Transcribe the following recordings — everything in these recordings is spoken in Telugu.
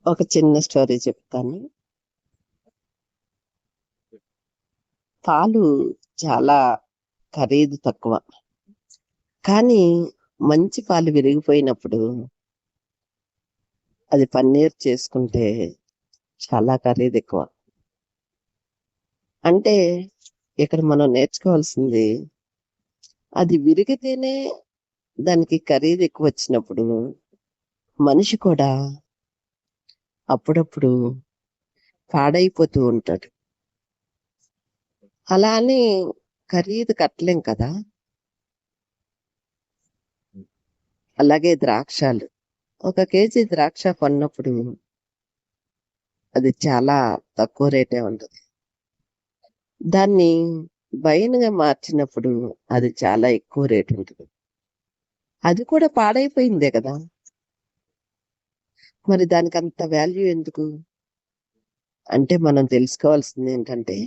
ఒక చిన్న స్టోరీ చెప్తాను. పాలు చాలా ఖరీదు తక్కువ. కానీ మంచి పాలు విరిగిపోయినప్పుడు అది పన్నీర్ చేసుకుంటే చాలా ఖరీదెక్కువ. అంటే ఇక్కడ మనం నేర్చుకోవాల్సింది అది విరిగితేనే దానికి ఖరీదెక్కువొచ్చినప్పుడు మనిషి కూడా అప్పుడప్పుడు పాడైపోతూ ఉంటాడు. అలా అని ఖరీదు కట్టలేం కదా! అలాగే ద్రాక్షాలు. ఒక కేజీ ద్రాక్ష కొన్నప్పుడు అది చాలా తక్కువ రేటే ఉంటది. దాన్ని వైన్‌గా మార్చినప్పుడు అది చాలా ఎక్కువ రేట్ ఉంటది. అది కూడా పాడైపోయిందే కదా! మరి దానికంత వాల్యూ ఎందుకు? అంటే మనం తెలుసుకోవాల్సిందేంటంటే,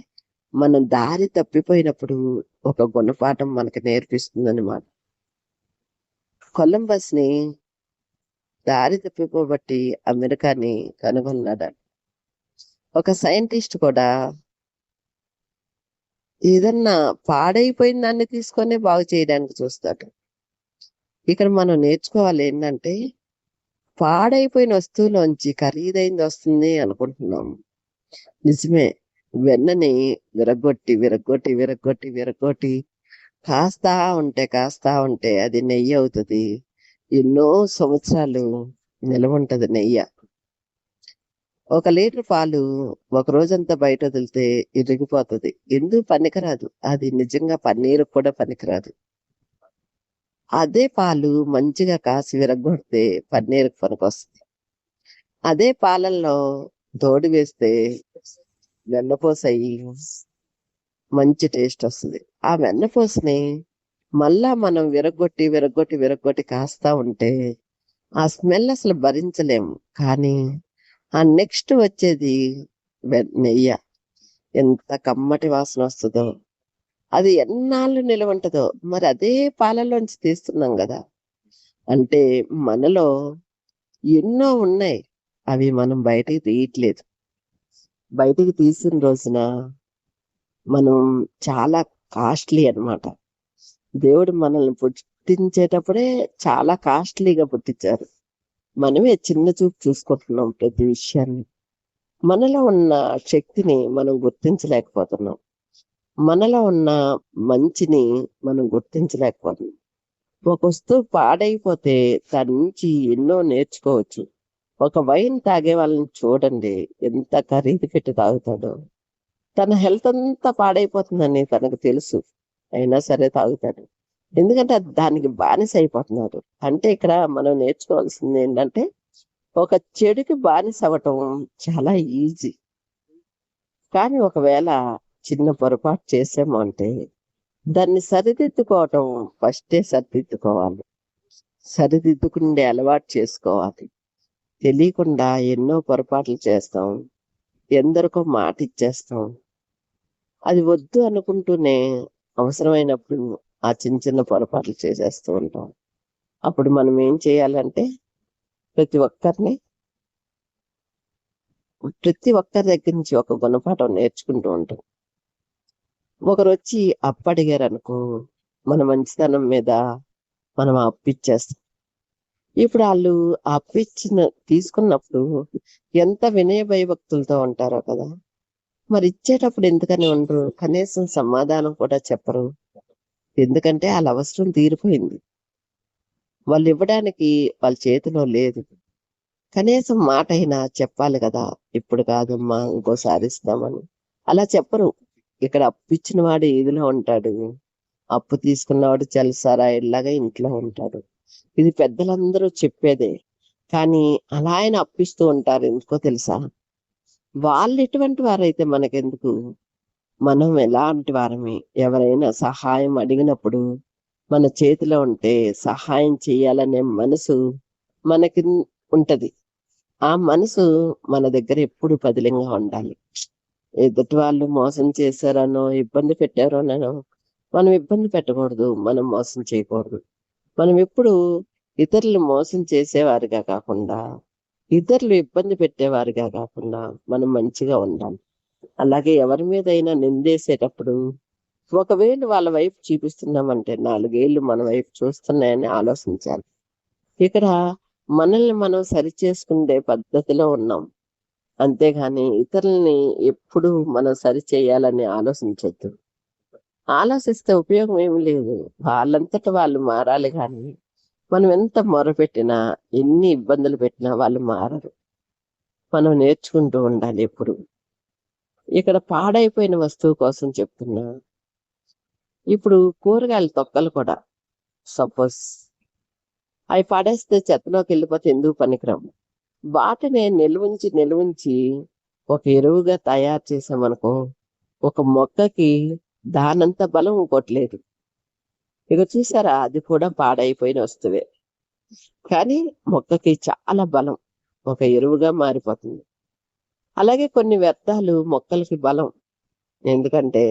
మనం దారి తప్పిపోయినప్పుడు ఒక గుణపాఠం మనకి నేర్పిస్తుందనమాట. కొలంబస్‌ని దారి తప్పిపోబట్టి అమెరికాని కనుగొన్నాడట. ఒక సైంటిస్ట్ కూడా ఏదన్నా పాడైపోయిన దాన్ని తీసుకొనే బాగు చేయడానికి చూస్తాడు. ఇక్కడ మనం నేర్చుకోవాలేంటంటే, పాడైపోయిన వస్తువులోంచి ఖరీదైంది వస్తుంది అనుకుంటున్నాం. నిజమే. వెన్నని విరగ్గొట్టి కాస్తా ఉంటే అది నెయ్యవుతది. ఎన్నో సంవత్సరాలు నిలవుంటది నెయ్య. ఒక లీటర్ పాలు ఒక రోజంతా బయటొదిలితే ఇరిగిపోతది. ఎందుకు పనికిరాదు. అది నిజంగా పన్నీరుకి కూడా పనికిరాదు. అదే పాలు మంచిగా కాసి విరగ్గొడితే పన్నీరుకి పనికొస్తది. అదే పాలల్లో తోడు వేస్తే వెన్నపూసయ్యి మంచి టేస్టొస్తది. ఆ వెన్నపూసని మళ్ళా మనం విరగ్గొట్టి కాస్తా ఉంటే, ఆ స్మెల్ అసలు భరించలేము. కానీ, ఆ నెక్స్ట్ వచ్చేది నెయ్య. ఎంత కమ్మటి వాసనొస్తదో. అది ఎన్నాళ్ళు నిలవుంటదో. మరి అదే పాలలోంచి తీస్తున్నాం గదా! అంటే మనలో ఎన్నో ఉన్నాయి. అవి మనం బయటికి తీయట్లేదు. బయటికి తీసిన రోజున మనం చాలా కాస్ట్‌లీ అన్నమాట. దేవుడు మనల్ని పుట్టించేటప్పుడే చాలా కాస్ట్‌లీగా పుట్టించారు. మనమే చిన్న చూపు చూసుకుంటున్నాం ప్రతి విషయాన్ని. మనలో ఉన్న శక్తిని మనం గుర్తించలేకపోతున్నాం. మనలో ఉన్న మంచిని మనం గుర్తించలేకపోతున్నాం. ఒక వస్తువు పాడైపోతే దాని నుంచి ఎన్నో నేర్చుకోవచ్చు. ఒక వైన్ తాగే వాళ్ళని చూడండి ఎంత ఖరీదు పెట్టి తాగుతాడో. తన హెల్త్ అంతా పాడైపోతుందని తనకు తెలుసు. అయినా సరే తాగుతాడు. ఎందుకంటే అది దానికి బానిస అయిపోతున్నాడు. అంటే ఇక్కడ మనం నేర్చుకోవాల్సింది ఏంటంటే, ఒక చెడుకి బానిస అవ్వటం చాలా ఈజీ. కానీ ఒకవేళ చిన్న పొరపాటు చేసాము అంటే, దాన్ని సరిదిద్దుకోవటం ఫస్టే సరిదిద్దుకోవాలి. సరిదిద్దుకుండే అలవాటు చేసుకోవాలి. తెలియకుండా ఎన్నో పొరపాట్లు చేస్తాం. ఎందరికో మాటిచ్చేస్తాం. అది వద్దు అనుకుంటూనే అవసరమైనప్పుడు ఆ చిన్న చిన్న పొరపాట్లు చేసేస్తూ ఉంటాం. అప్పుడు మనం ఏం చేయాలంటే ప్రతి ఒక్కరిని ప్రతి ఒక్కరి దగ్గర నుంచి ఒక గుణపాఠం నేర్చుకుంటూ ఉంటాం. ఒకరొచ్చి అప్పడిగారనుకో, మన మంచితనం మీద మనం ఆ అప్పిచ్చేస్తాం. ఇప్పుడు ఆళ్ళు ఆ తీసుకున్నప్పుడు ఎంత వినయ భయభక్తులతో ఉంటారో కదా! మరి ఇచ్చేటప్పుడు ఎందుకని ఉండరు? కనీసం సమాధానం కూడా చెప్పరు. ఎందుకంటే ఆళ్ళ అవసరం తీరిపోయింది. వాళ్ళివ్వడానికి వాళ్ళ చేతిలో లేదు. కనీసం మాటైనా చెప్పాలి గదా! ఇప్పుడు కాదమ్మా ఇంకోసారి ఇస్తామని. అలా చెప్పరు. ఇక్కడ అప్పిచ్చిన వాడు ఇదిలో ఉంటాడు. అప్పు తీసుకున్నవాడు జలసారాయుడిలాగా ఇంట్లో ఉంటాడు. ఇది పెద్దలందరూ చెప్పేదే. కానీ అలా ఆయన అప్పిస్తూ ఉంటారు. ఎందుకో తెలుసా? వాళ్ళెటువంటి వారైతే మనకెందుకు? మనం ఎలాంటి వారమే. ఎవరైనా సహాయం అడిగినప్పుడు మన చేతిలో ఉంటే సహాయం చేయాలనే మనసు మనకి ఉంటది. ఆ మనసు మన దగ్గర ఎప్పుడు పదిలంగా ఉండాలి. ఎదుటి వాళ్ళు మోసం చేశారనో, ఇబ్బంది పెట్టారోననో మనం ఇబ్బంది పెట్టకూడదు. మనం మోసం చేయకూడదు. మనం ఎప్పుడు ఇతరులు మోసం చేసేవారిగా కాకుండా, ఇతరులు ఇబ్బంది పెట్టేవారుగా కాకుండా మనం మంచిగా ఉండాలి. అలాగే ఎవరి మీదైనా నిందేసేటప్పుడు ఒకవేళ వాళ్ళ వైపు చూపిస్తున్నామంటే 4 ఏళ్ళు మన వైపు చూస్తున్నాయని ఆలోచించాలి. ఇక్కడ మనల్ని మనం సరిచేసుకునే పద్ధతిలో ఉన్నాం. అంతేగాని ఇతరులని ఎప్పుడు మనం సరిచేయాలని ఆలోచించొద్దు. ఆలోచిస్తే ఉపయోగం ఏమి లేదు. వాళ్ళంతట వాళ్ళు మారాలి గాని, మనం ఎంత మొరపెట్టినా, ఎన్ని ఇబ్బందులు పెట్టినా వాళ్ళు మారరు. మనం నేర్చుకుంటూ ఉండాలి ఎప్పుడు. ఇక్కడ పాడైపోయిన వస్తువు కోసం చెప్తున్నా. ఇప్పుడు కూరగాయల తొక్కలు కూడా సపోజ్ అవి పడేస్తే చెత్తలోకెళ్ళిపోతే ఎందుకు పనికిరావు. వాటినే నిల్వుంచి ఒక ఎరువుగా తయారు చేసామనుకో, ఒక మొక్కకి దానంత బలం ఇంకోటి లేదు. ఇక చూసారా, అది కూడా పాడైపోయిన వస్తువే. కానీ మొక్కకి చాలా బలం. ఒక ఎరువుగా మారిపోతుంది. అలాగే కొన్ని వ్యర్థాలు మొక్కలకి బలం. ఎందుకంటే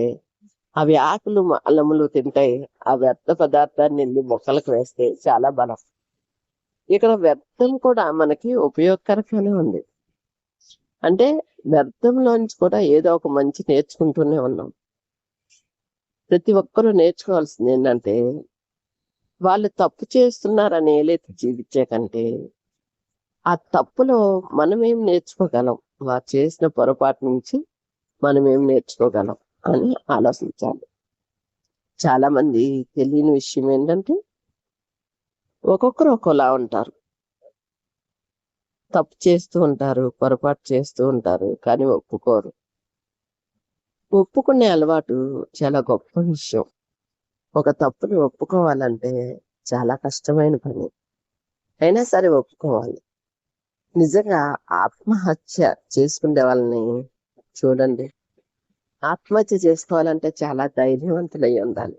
అవి ఆకులు, అలములు తింటాయి. ఆ వ్యర్థ పదార్థాన్ని ఎళ్ళి మొక్కలకు వేస్తే చాలా బలం. ఇక్కడ వ్యర్థం కూడా మనకి ఉపయోగకరంగానే ఉంది. అంటే వ్యర్థంలోంచి కూడా ఏదో ఒక మంచి నేర్చుకుంటూనే ఉన్నాం. ప్రతి ఒక్కరూ నేర్చుకోవాల్సింది ఏంటంటే, వాళ్ళు తప్పు చేస్తున్నారని ఏలైతే జీవించే కంటే, ఆ తప్పులో మనమేం నేర్చుకోగలం? వారు చేసిన పొరపాటు నుంచి మనమేం నేర్చుకోగలం అని ఆలోచించాలి. చాలా మంది తెలియని విషయం ఏంటంటే, ఒక్కొక్కరు ఒక్కోలా ఉంటారు. తప్పు చేస్తూ ఉంటారు, పొరపాటు చేస్తూ ఉంటారు, కానీ ఒప్పుకోరు. ఒప్పుకునే అలవాటు చాలా గొప్ప విషయం. ఒక తప్పుని ఒప్పుకోవాలంటే చాలా కష్టమైన పని. అయినా సరే ఒప్పుకోవాలి. నిజంగా ఆత్మహత్య చేసుకునే వాళ్ళని చూడండి. ఆత్మహత్య చేసుకోవాలంటే చాలా ధైర్యవంతులై ఉండాలి.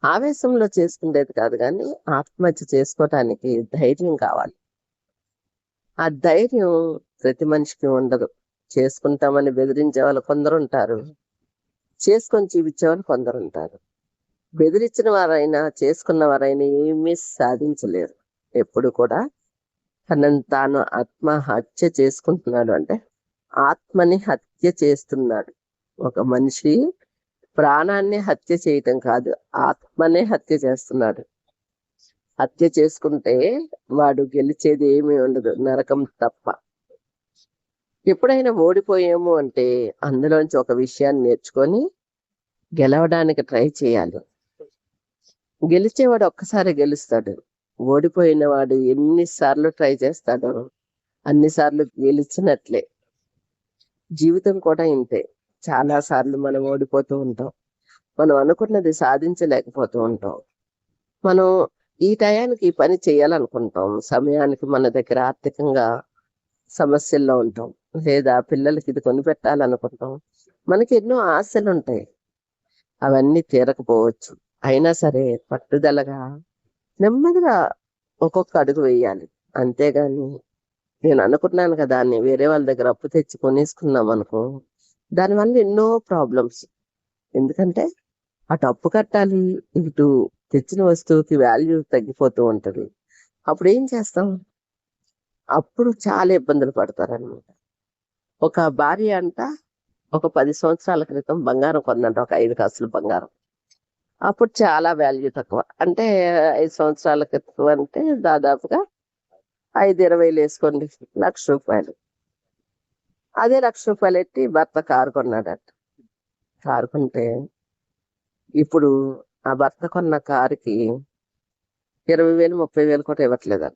ఆవేశంలో చేసుకునేది కాదు కానీ ఆత్మహత్య చేసుకోవటానికి ధైర్యం కావాలి. ఆ ధైర్యం ప్రతి మనిషికి ఉండదు. చేసుకుంటామని బెదిరించే వాళ్ళు కొందరుంటారు. చేసుకొని చూపించే వాళ్ళు కొందరుంటారు. బెదిరించిన వారైనా, చేసుకున్న వారైనా ఏమీ సాధించలేరు. ఎప్పుడు కూడా తనను తాను ఆత్మహత్య చేసుకుంటున్నాడు అంటే ఆత్మని హత్య చేస్తున్నాడు. ఒక మనిషి ప్రాణాన్ని హత్య చేయటం కాదు, ఆత్మనే హత్య చేస్తున్నాడు. హత్య చేసుకుంటే వాడు గెలిచేది ఏమీ ఉండదు, నరకం తప్ప. ఎప్పుడైనా ఓడిపోయాము అంటే అందులోంచి ఒక విషయాన్ని నేర్చుకొని గెలవడానికి ట్రై చేయాలి. గెలిచేవాడు ఒక్కసారి గెలుస్తాడు. ఓడిపోయిన వాడు ఎన్నిసార్లు ట్రై చేస్తాడో అన్నిసార్లు గెలిచినట్లే. జీవితం కూడా ఇంతే. చాలా సార్లు మనం ఓడిపోతూ ఉంటాం. మనం అనుకున్నది సాధించలేకపోతూ ఉంటాం. మనం ఈ టయానికి ఈ పని చేయాలనుకుంటాం. సమయానికి మన దగ్గర ఆర్థికంగా సమస్యల్లో ఉంటాం. లేదా పిల్లలకి ఇది కొనిపెట్టాలనుకుంటాం. మనకి ఎన్నో ఆశలు ఉంటాయి. అవన్నీ తీరకపోవచ్చు. అయినా సరే పట్టుదలగా నెమ్మదిగా ఒక్కొక్క అడుగు వేయాలి. అంతేగాని నేను అనుకున్నాను కదా అని వేరే వాళ్ళ దగ్గర అప్పు తెచ్చి కొనేసుకున్నాం అనుకో, దానివల్ల ఎన్నో ప్రాబ్లమ్స్. ఎందుకంటే అటు అప్పు కట్టాలి, ఇటు తెచ్చిన వస్తువుకి వాల్యూ తగ్గిపోతూ ఉంటది. అప్పుడు ఏం చేస్తాం? అప్పుడు చాలా ఇబ్బందులు పడతారనమాట. ఒక భార్య అంట ఒక 10 సంవత్సరాల క్రితం బంగారం కొందంట, ఒక 5 కాసులు బంగారం. అప్పుడు చాలా వాల్యూ తక్కువ. అంటే 5 సంవత్సరాల క్రితం అంటే దాదాపుగా 5,20 వేసుకోండి, ₹1,00,000. అదే ₹1,00,000 ఎట్టి భర్త కారు కొన్నాడట. కారు కొంటే ఇప్పుడు ఆ భర్త కొన్న కారుకి 20,000, 30,000 కూడా ఇవ్వట్లేదట.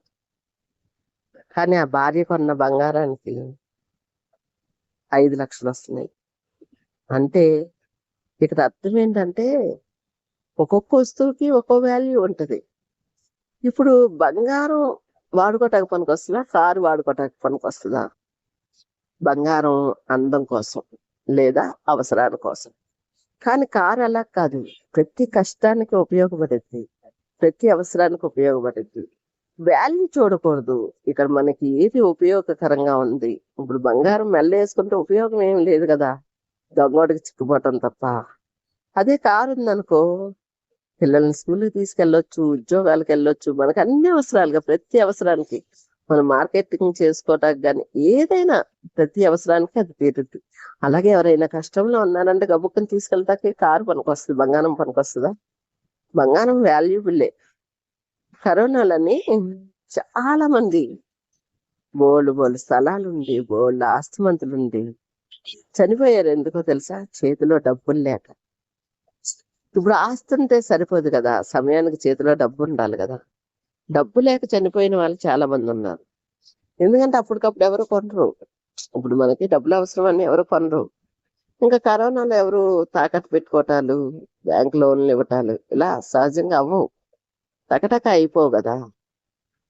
కానీ ఆ భార్య కొన్న బంగారానికి 5,00,000 వస్తున్నాయి. అంటే ఇక్కడ అర్థం ఏంటంటే ఒక్కొక్క వస్తువుకి ఒక్కో వాల్యూ ఉంటది. ఇప్పుడు బంగారం వాడుకోవటానికి పనికొస్తుందా? కారు వాడుకోవటానికి పనికొస్తుందా? బంగారం అందం కోసం లేదా అవసరాల కోసం. కానీ కారు అలా కాదు. ప్రతి కష్టానికి ఉపయోగపడుద్ది. ప్రతి అవసరానికి ఉపయోగపడుద్ది. వాల్యూ చూడకూడదు. ఇక్కడ మనకి ఏది ఉపయోగకరంగా ఉంది. ఇప్పుడు బంగారం మెల్ల వేసుకుంటే ఉపయోగం ఏం లేదు కదా, దొంగోడికి చిక్కుపోవటం తప్ప. అదే కారు ఉందనుకో, పిల్లల్ని స్కూల్కి తీసుకెళ్ళొచ్చు, ఉద్యోగాలకు వెళ్ళొచ్చు, మనకు అన్ని అవసరాలుగా ప్రతి అవసరానికి మనం మార్కెటింగ్ చేసుకోవటానికి కానీ ఏదైనా ప్రతి అవసరానికి అది తీరుద్ది. అలాగే ఎవరైనా కష్టంలో ఉన్నారంటే గబుక్కుని తీసుకెళ్తాకి కారు పనికొస్తుంది, బంగారం పనికొస్తుందా? బంగారం వాల్యుబుల్లే. కరోనాలని చాలా మంది బోల్డ్ బోల్డ్ స్థలాలుండి, బోల్డ్ ఆస్తిమంతులుండి చనిపోయారు. ఎందుకో తెలుసా? చేతిలో డబ్బులు లేక. ఇప్పుడు ఆస్తి ఉంటే సరిపోదు కదా, సమయానికి చేతిలో డబ్బు ఉండాలి కదా. డబ్బు లేక చనిపోయిన వాళ్ళు చాలా మంది ఉన్నారు. ఎందుకంటే అప్పటికప్పుడు ఎవరు కొనరు. ఇప్పుడు మనకి డబ్బులు అవసరం అని ఎవరు కొనరు. ఇంకా కరోనాలో ఎవరు తాకట్టు పెట్టుకోవటాలు, బ్యాంక్ లోన్లు ఇవ్వటాలు ఇలా సహజంగా అవ్వవు. టకటక అయిపోవు కదా.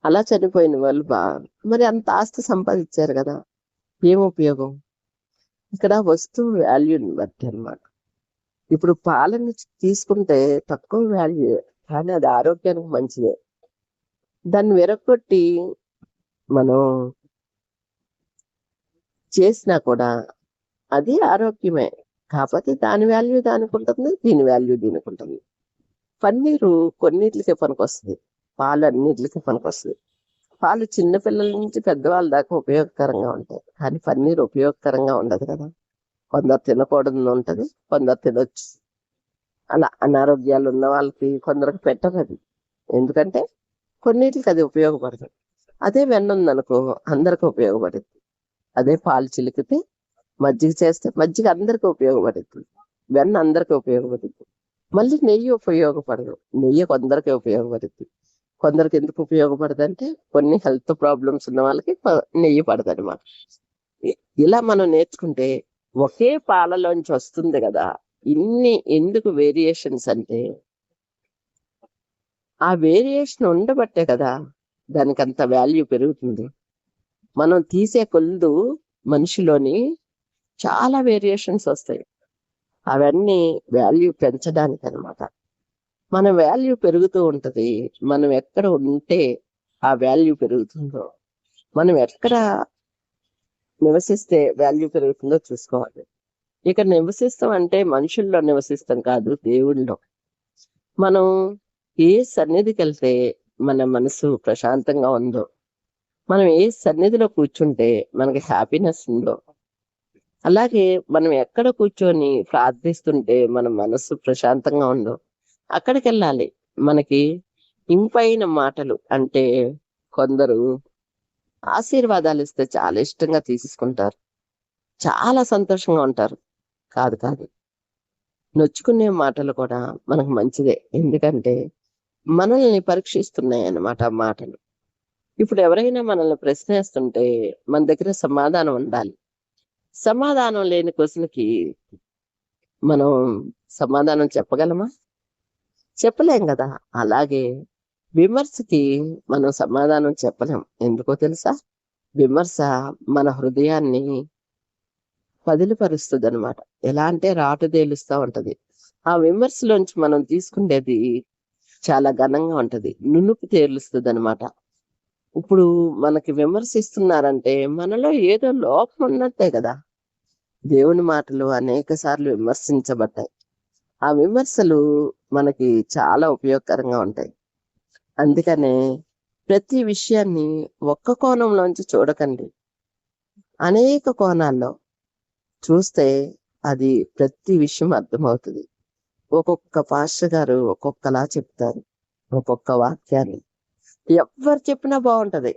అలా చనిపోయిన వాళ్ళు మరి అంత ఆస్తి సంపాదించారు కదా, ఏం ఉపయోగం? ఇక్కడ వస్తువు వాల్యూని బట్టి అన్నమాట. ఇప్పుడు పాలని తీసుకుంటే తక్కువ వాల్యూ, కానీ అది ఆరోగ్యానికి మంచిదే. దాన్ని విరగొట్టి మనం చేసినా కూడా అది ఆరోగ్యమే. కాకపోతే దాని వాల్యూ దానికి ఉంటుంది, దీని వాల్యూ దీనికి ఉంటుంది. పన్నీరు కొన్నిటికి పనికొస్తుంది, పాలు అన్నిటికి పనికొస్తుంది. పాలు చిన్నపిల్లల నుంచి పెద్దవాళ్ళ దాకా ఉపయోగకరంగా ఉంటాయి, కానీ పన్నీర్ ఉపయోగకరంగా ఉండదు కదా. కొందరు తినకూడదు ఉంటుంది, కొందరు తినొచ్చు. అలా అనారోగ్యాలు ఉన్న వాళ్ళకి కొందరికి పెట్టరు అది. ఎందుకంటే కొన్నిటికి అది ఉపయోగపడదు. అదే వెన్న ఉందనుకో అందరికి ఉపయోగపడుతుంది. అదే పాలు చిలికితే మజ్జిగ చేస్తే మజ్జిగ అందరికి ఉపయోగపడుతుంది, వెన్న అందరికి ఉపయోగపడుతుంది. మళ్ళీ నెయ్యి ఉపయోగపడదు, నెయ్యి కొందరికి ఉపయోగపడుతుంది. కొందరికి ఎందుకు ఉపయోగపడదు అంటే కొన్ని హెల్త్ ప్రాబ్లమ్స్ ఉన్న వాళ్ళకి నెయ్యి పడదు అనమాట. ఇలా మనం నేర్చుకుంటే ఒకే పాలలోంచి వస్తుంది కదా. ఇన్ని ఎందుకు వేరియేషన్స్ అంటే ఆ వేరియేషన్ ఉండబట్టే కదా దానికి అంత వాల్యూ పెరుగుతుంది. మనం తీసే కొలుదు మనిషిలోని చాలా వేరియేషన్స్ వస్తాయి. అవన్నీ వాల్యూ పెంచడానికి అనమాట. మన వాల్యూ పెరుగుతూ ఉంటది. మనం ఎక్కడ ఉంటే ఆ వాల్యూ పెరుగుతుందో, మనం ఎక్కడ నివసిస్తే వాల్యూ పెరుగుతుందో చూసుకోవాలి. ఇక నివసిస్తాం అంటే మనుషుల్లో నివసిస్తాం కాదు, దేవుళ్ళలో. మనం ఏ సన్నిధికి వెళ్తే మన మనసు ప్రశాంతంగా ఉందో, మనం ఏ సన్నిధిలో కూర్చుంటే మనకి హ్యాపీనెస్ ఉందో, అలాగే మనం ఎక్కడ కూర్చొని ప్రార్థిస్తుంటే మన మనసు ప్రశాంతంగా ఉందో అక్కడికి వెళ్ళాలి. మనకి ఇంపైన మాటలు అంటే కొందరు ఆశీర్వాదాలు ఇస్తే చాలా ఇష్టంగా తీసుకుంటారు, చాలా సంతోషంగా ఉంటారు. కాదు కాదు, నొచ్చుకునే మాటలు కూడా మనకు మంచిదే. ఎందుకంటే మనల్ని పరీక్షిస్తున్నాయి అన్నమాట ఆ మాటలు. ఇప్పుడు ఎవరైనా మనల్ని ప్రశ్నిస్తుంటే మన దగ్గర సమాధానం ఉండాలి. సమాధానం లేని క్వశ్చన్కి మనం సమాధానం చెప్పగలమా? చెప్పలేం కదా. అలాగే విమర్శకి మనం సమాధానం చెప్పలేం. ఎందుకో తెలుసా? విమర్శ మన హృదయాన్ని పదిలిపరుస్తుంది అనమాట. ఎలా అంటే రాటు తేలుస్తా ఉంటది. ఆ విమర్శలోంచి మనం తీసుకునేది చాలా ఘనంగా ఉంటది, నునుపు తేలుస్తుంది అనమాట. ఇప్పుడు మనకి విమర్శిస్తున్నారంటే మనలో ఏదో లోపం ఉన్నట్టే కదా. దేవుని మాటలు అనేక సార్లు విమర్శించబడ్డాయి. ఆ విమర్శలు మనకి చాలా ఉపయోగకరంగా ఉంటాయి. అందుకనే ప్రతి విషయాన్ని ఒక్క కోణంలోంచి చూడకండి, అనేక కోణాల్లో చూస్తే అది ప్రతి విషయం అర్థమవుతుంది. ఒక్కొక్క పాస్టర్ గారు ఒక్కొక్కలా చెప్తారు, ఒక్కొక్క వాక్యాన్ని ఎవరు చెప్పినా బాగుంటది,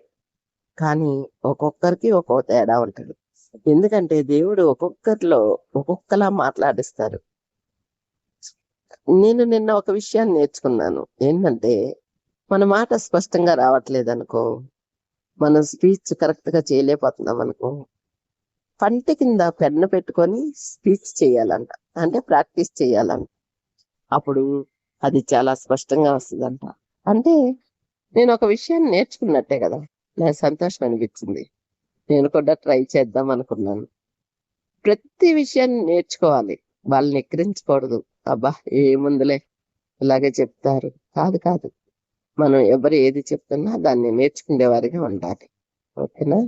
కానీ ఒక్కొక్కరికి ఒక్కొక్క తేడా ఉంటది. ఎందుకంటే దేవుడు ఒక్కొక్కరిలో ఒక్కొక్కలా మాట్లాడిస్తారు. నేను నిన్న ఒక విషయాన్ని నేర్చుకున్నాను. ఏంటంటే మన మాట స్పష్టంగా రావట్లేదు అనుకో, మనం స్పీచ్ కరెక్ట్ గా చేయలేకపోతున్నాం అనుకో, పంటి కింద పెన్ను పెట్టుకొని స్పీచ్ చేయాలంట, అంటే ప్రాక్టీస్ చేయాలంట. అప్పుడు అది చాలా స్పష్టంగా వస్తుందంట. అంటే నేను ఒక విషయాన్ని నేర్చుకున్నట్టే కదా. నాకు సంతోషం అనిపించింది, నేను కూడా ట్రై చేద్దాం అనుకున్నాను. ప్రతి విషయాన్ని నేర్చుకోవాలి, వాళ్ళని ఎక్కిరించకూడదు. అబ్బా ఏముందులే ఇలాగే చెప్తారు, కాదు కాదు. మనం ఎవరు ఏది చెప్తున్నా దాన్ని నేర్చుకునే వారిగా ఉండాలి. ఓకేనా?